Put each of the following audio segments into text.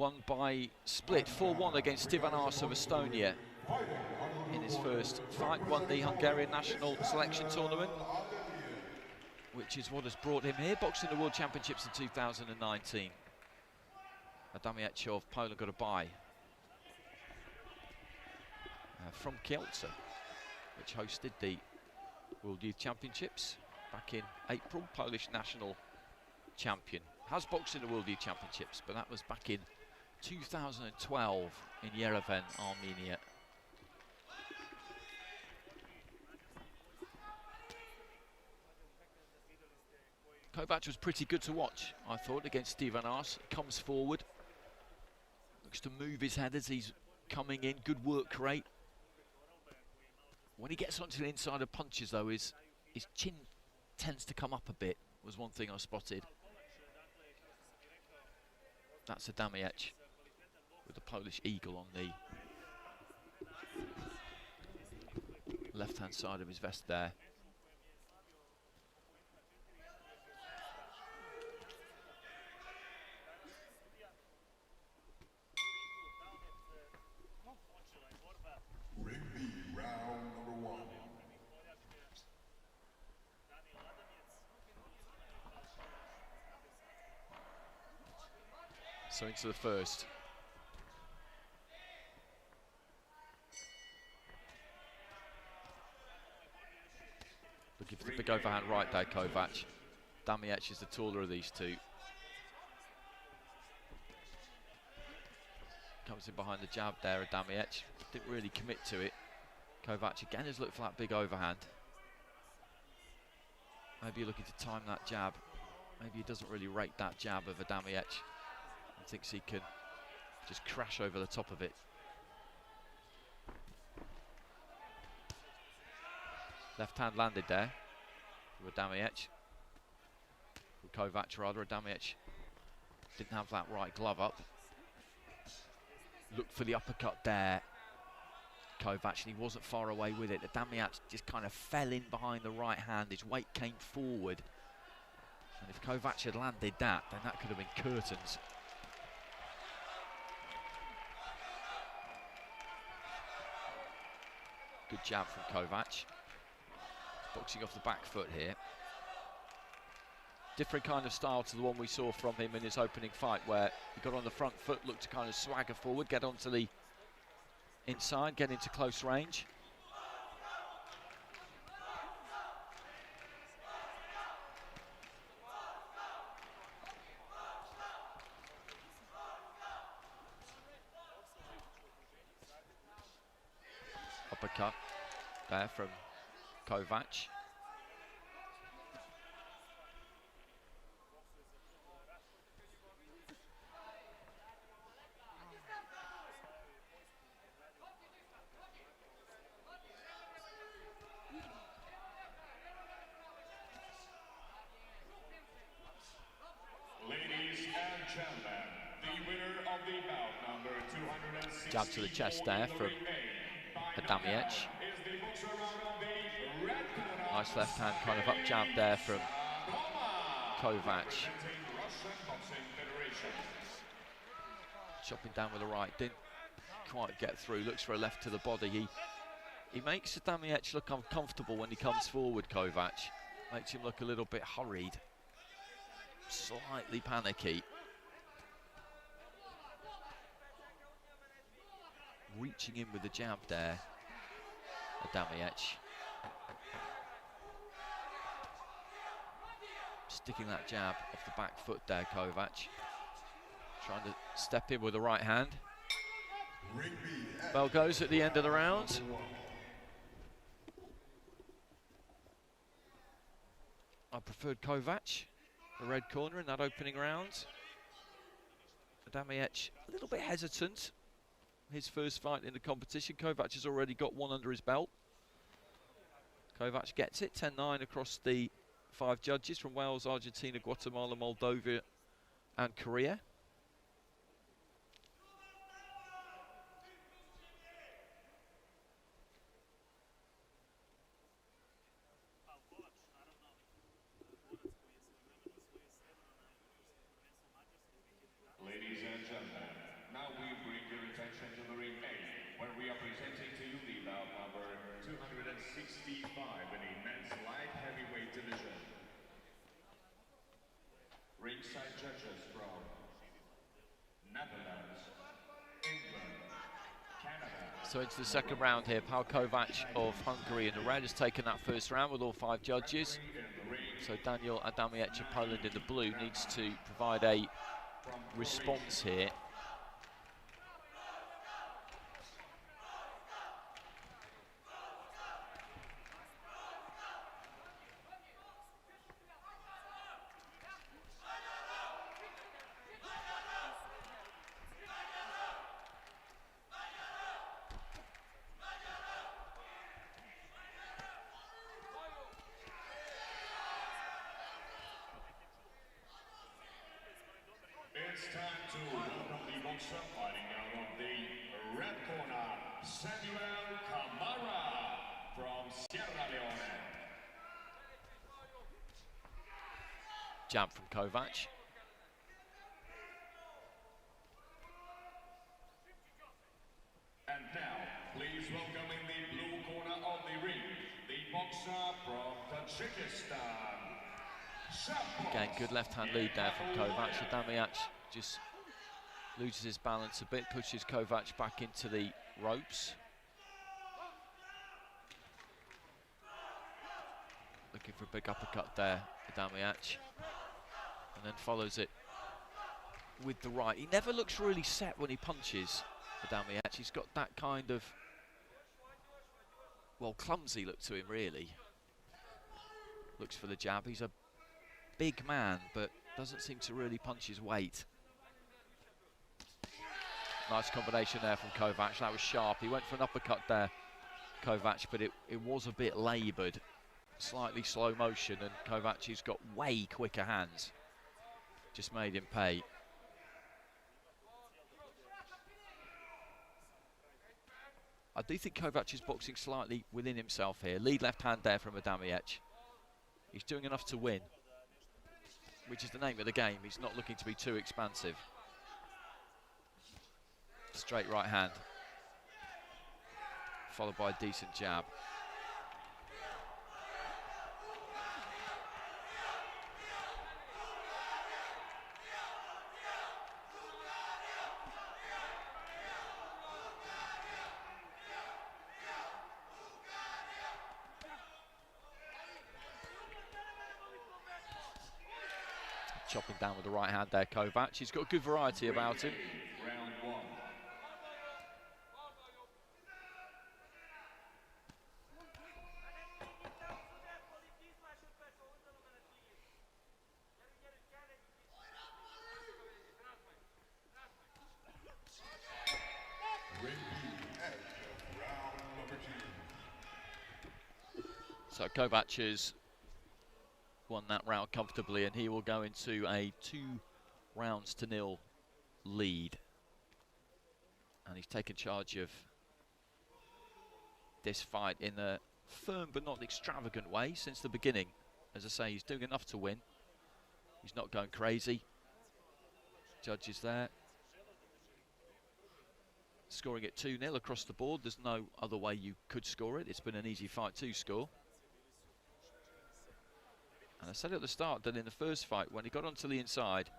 won by split 4-1 against Stivanas of Estonia in his first fight. Won the Hungarian national selection tournament, which is what has brought him here, boxing the World Championships in 2019. ADAMIEC of Poland got a bye from Kielce, which hosted the World Youth Championships back in April. Polish national champion. Has boxed in the World Youth Championships, but that was back in 2012 in Yerevan, Armenia. KOVACS was pretty good to watch, I thought, against Stivanas. Comes forward, looks to move his head as he's coming in. Good work rate. When he gets onto the inside of punches, though, his chin tends to come up a bit, was one thing I spotted. That's ADAMIEC with the Polish eagle on the left-hand side of his vest there. So into the first. Looking for the big overhand right there, KOVACS. ADAMIEC is the taller of these two. Comes in behind the jab there, ADAMIEC. Didn't really commit to it. KOVACS again has looked for that big overhand. Maybe you're looking to time that jab. Maybe he doesn't really rate that jab of ADAMIEC. Thinks he can just crash over the top of it. Left hand landed there with ADAMIEC. With KOVACS rather. ADAMIEC didn't have that right glove up. Looked for the uppercut there, KOVACS, and he wasn't far away with it. ADAMIEC just kind of fell in behind the right hand. His weight came forward. And if KOVACS had landed that, then that could have been curtains. Good jab from KOVACS. Boxing off the back foot here. Different kind of style to the one we saw from him in his opening fight, where he got on the front foot, looked to kind of swagger forward, get onto the inside, get into close range. Uppercut there from KOVACS. Ladies and gentlemen, the winner of the bout, number 260. Jab to the chest there from ADAMIEC. Nice left hand kind of up jab there from KOVACS. Chopping down with the right, didn't quite get through. Looks for a left to the body. He makes ADAMIEC look uncomfortable when he comes forward, KOVACS. Makes him look a little bit hurried, slightly panicky. Reaching in with the jab there, ADAMIEC. Sticking that jab off the back foot there, KOVACS. Trying to step in with the right hand. Bell goes at the end of the round. I preferred KOVACS, the red corner, in that opening round. ADAMIEC a little bit hesitant. His first fight in the competition. KOVACS has already got one under his belt. KOVACS gets it, 10-9 across the 5 judges from Wales, Argentina, Guatemala, Moldova and Korea. Ladies and gentlemen, 165 in the men's light heavyweight division. Ringside judges from Netherlands, England, Canada. So into the second round here, POL KOVACS of Hungary in the red has taken that first round with all 5 judges. So Daniel ADAMIEC of Poland in the blue needs to provide a response here. It's time to welcome the boxer fighting out of the red corner, Samuel Camara from Sierra Leone. Jab from KOVACS. And now, please welcome in the blue corner of the ring, the boxer from Tajikistan. Again, good left-hand lead there from KOVACS. ADAMIEC just loses his balance a bit, pushes KOVACS back into the ropes. Looking for a big uppercut there, ADAMIEC. And then follows it with the right. He never looks really set when he punches, ADAMIEC. He's got that kind of, well, clumsy look to him, really. Looks for the jab. He's a big man, but doesn't seem to really punch his weight. Nice combination there from KOVACS. That was sharp. He went for an uppercut there, KOVACS, but it was a bit laboured. Slightly slow motion, and KOVACS has got way quicker hands. Just made him pay. I do think KOVACS is boxing slightly within himself here. Lead left hand there from ADAMIEC. He's doing enough to win, which is the name of the game. He's not looking to be too expansive. Straight right hand, followed by a decent jab. Chopping down with the right hand there, KOVACS. He's got good variety about him. Round 1. So KOVACS has won that round comfortably, and he will go into a 2-0 lead. And he's taken charge of this fight in a firm but not extravagant way since the beginning. As I say, he's doing enough to win. He's not going crazy. Judges there. Scoring it 2-0 across the board. There's no other way you could score it. It's been an easy fight to score. And I said at the start that in the first fight, when he got onto the inside,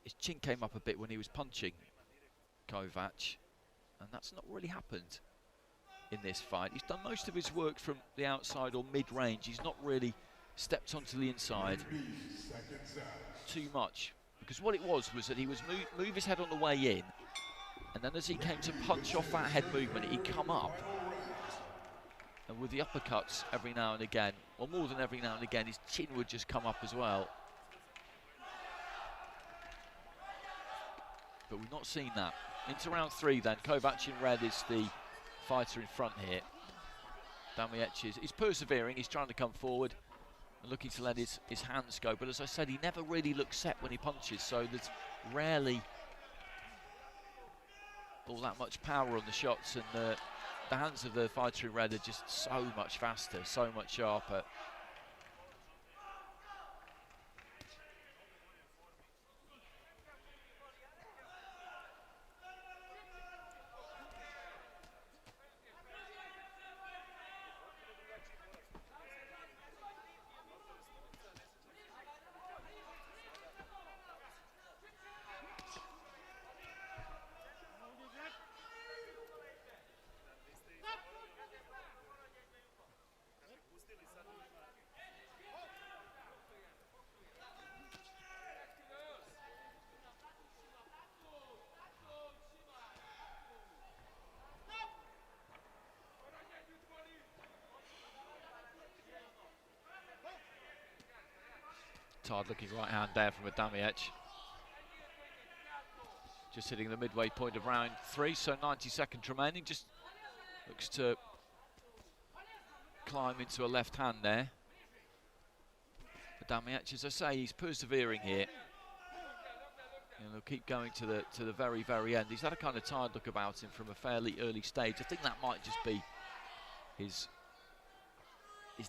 his chin came up a bit when he was punching KOVACS, and that's not really happened in this fight. He's done most of his work from the outside or mid-range. He's not really stepped onto the inside too much, because what it was that he was move his head on the way in, and then as he came to punch off that head movement, he'd come up. And with the uppercuts every now and again, or more than every now and again, his chin would just come up as well. But we've not seen that. Into round 3 then. KOVACS in red is the fighter in front here. ADAMIEC is persevering, he's trying to come forward and looking to let his hands go. But as I said, he never really looks set when he punches, so there's rarely all that much power on the shots, and the hands of the fighter in red are just so much faster, so much sharper. Tired-looking right hand there from ADAMIEC. Just hitting the midway point of round 3, so 90 seconds remaining. Just looks to climb into a left hand there. ADAMIEC, as I say, he's persevering here. And he'll keep going to the very, very end. He's had a kind of tired look about him from a fairly early stage. I think that might just be his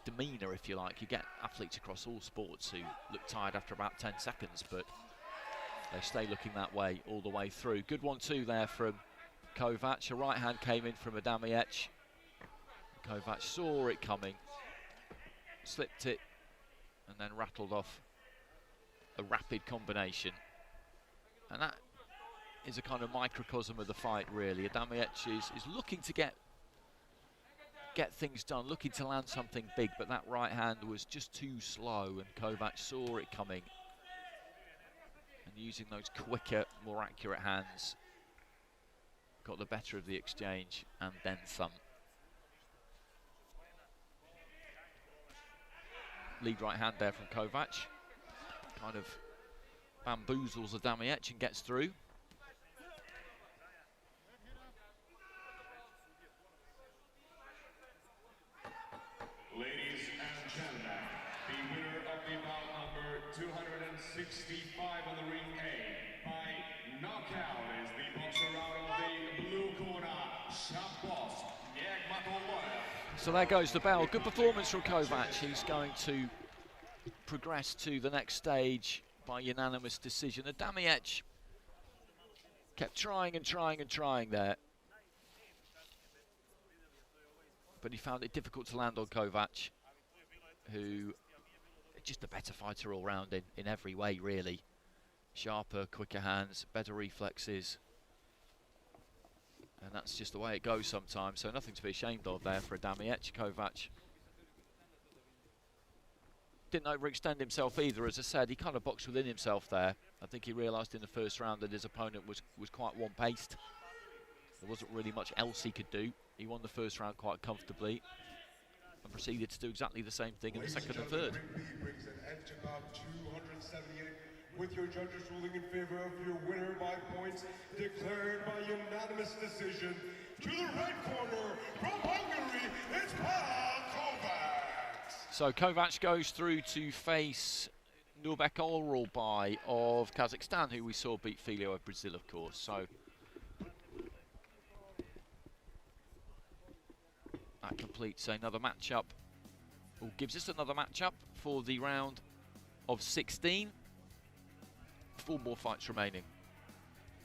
demeanour, if you like. You get athletes across all sports who look tired after about 10 seconds, but they stay looking that way all the way through. Good 1-2 there from KOVACS. A right hand came in from ADAMIEC. KOVACS saw it coming, slipped it, and then rattled off a rapid combination. And that is a kind of microcosm of the fight, really. ADAMIEC is looking to get things done, looking to land something big, but that right hand was just too slow, and KOVACS saw it coming. And using those quicker, more accurate hands, got the better of the exchange, and then some. Lead right hand there from KOVACS. Kind of bamboozles ADAMIEC and gets through. Ladies and gentlemen, the winner of the bout number 265 on the ring A by knockout is the boxer out of the blue corner, Shabbos Yegmatoloyev. So there goes the bell. Good performance from KOVACS. He's going to progress to the next stage by unanimous decision. ADAMIEC kept trying and trying and trying there, but he found it difficult to land on KOVACS, who is just a better fighter all round in every way, really. Sharper, quicker hands, better reflexes, and that's just the way it goes sometimes, so nothing to be ashamed of there for ADAMIEC. KOVACS didn't overextend himself either. As I said, he kind of boxed within himself there. I think he realised in the first round that his opponent was quite one-paced. There wasn't really much else he could do. He won the first round quite comfortably and proceeded to do exactly the same thing in the second and third. Brings an end to bout 278 with your judges ruling in favor of your winner by points declared by unanimous decision. To the red corner from Hungary, it's KOVACS. So KOVACS goes through to face Nurbek Oralbay of Kazakhstan, who we saw beat Filho of Brazil, of course. So that completes another matchup, or gives us another matchup for the round of 16. 4 more fights remaining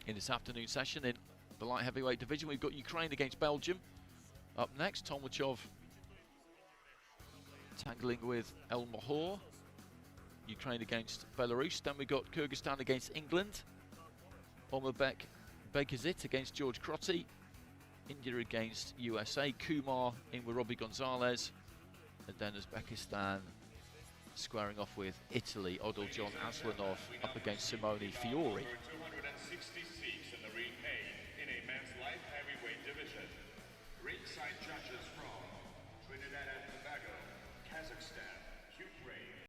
in this afternoon session in the light heavyweight division. We've got Ukraine against Belgium up next. Tomachov tangling with El Mahor. Ukraine against Belarus. Then we've got Kyrgyzstan against England. Omarbek Bekazit against George Crotty. India against USA. Kumar in with Robbie Gonzalez. And then Uzbekistan squaring off with Italy. Odil John Aslanov up against Simone Fiori. 266